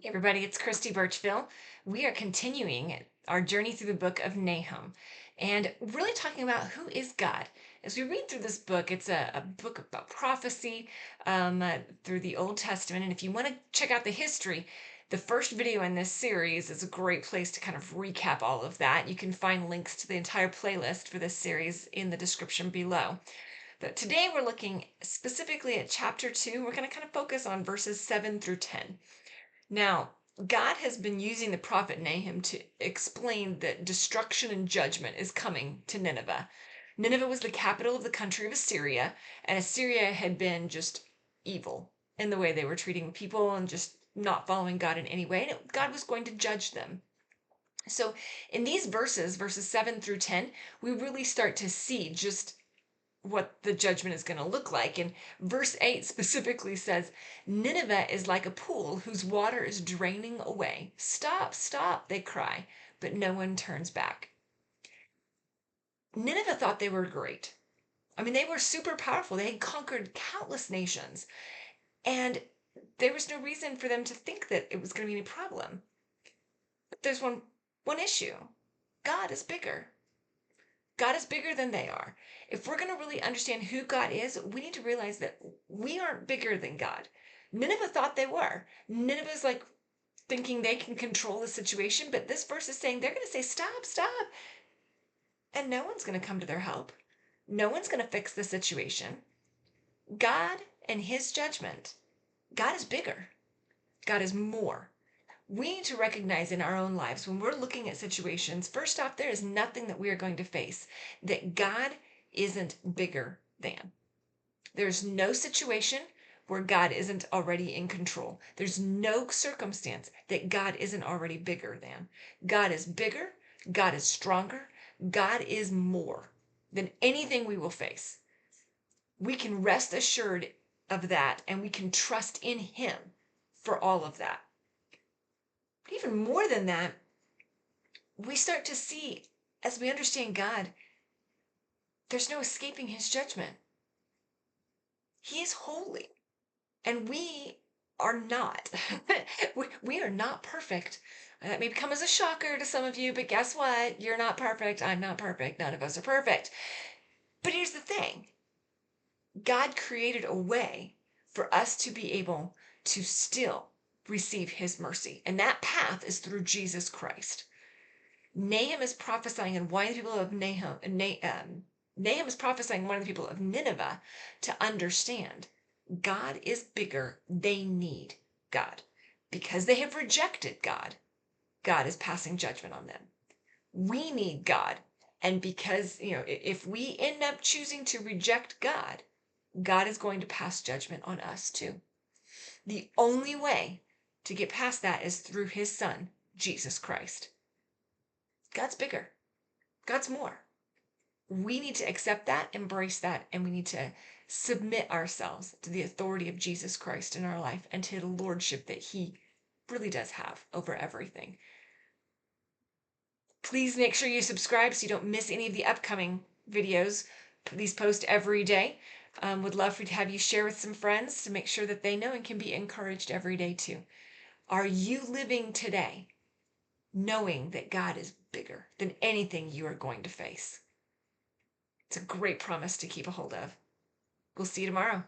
Hey everybody, it's Christy Birchville. We are continuing our journey through the book of Nahum and really talking about who is God. As we read through this book, it's a book about prophecy through the Old Testament. And if you want to check out the history, the first video in this series is a great place to kind of recap all of that. You can find links to the entire playlist for this series in the description below. But today we're looking specifically at chapter 2. We're going to kind of focus on verses 7 through 10. Now, God has been using the prophet Nahum to explain that destruction and judgment is coming to Nineveh. Nineveh was the capital of the country of Assyria, and Assyria had been just evil in the way they were treating people and just not following God in any way. And God was going to judge them. So, in these verses 7 through 10, we really start to see just what the judgment is going to look like. And verse 8 specifically says, Nineveh is like a pool whose water is draining away. Stop, stop, they cry, but no one turns back. Nineveh thought they were great. I mean, they were super powerful. They had conquered countless nations, and there was no reason for them to think that it was going to be any problem. But there's one issue. God is bigger. God is bigger than they are. If we're going to really understand who God is, we need to realize that we aren't bigger than God. Nineveh thought they were. Nineveh's like thinking they can control the situation, but this verse is saying they're going to say, stop, stop. And no one's going to come to their help. No one's going to fix the situation. God and his judgment, God is bigger. God is more. We need to recognize in our own lives when we're looking at situations, first off, there is nothing that we are going to face that God isn't bigger than. There's no situation where God isn't already in control. There's no circumstance that God isn't already bigger than. God is bigger. God is stronger. God is more than anything we will face. We can rest assured of that and we can trust in him for all of that. But even more than that, we start to see, as we understand God, there's no escaping his judgment. He is holy, and we are not. we are not perfect. That may come as a shocker to some of you, but guess what? You're not perfect. I'm not perfect. None of us are perfect. But here's the thing. God created a way for us to be able to still receive his mercy. And that path is through Jesus Christ. Nahum is prophesying and warning the people of Nahum is prophesying and warning the people of Nineveh to understand God is bigger. They need God. Because they have rejected God, God is passing judgment on them. We need God. And because, if we end up choosing to reject God, God is going to pass judgment on us too. The only way to get past that is through his son, Jesus Christ. God's bigger. God's more. We need to accept that, embrace that, and we need to submit ourselves to the authority of Jesus Christ in our life and to the lordship that he really does have over everything. Please make sure you subscribe so you don't miss any of the upcoming videos. These post every day. Would love to have you share with some friends to make sure that they know and can be encouraged every day too. Are you living today knowing that God is bigger than anything you are going to face? It's a great promise to keep a hold of. We'll see you tomorrow.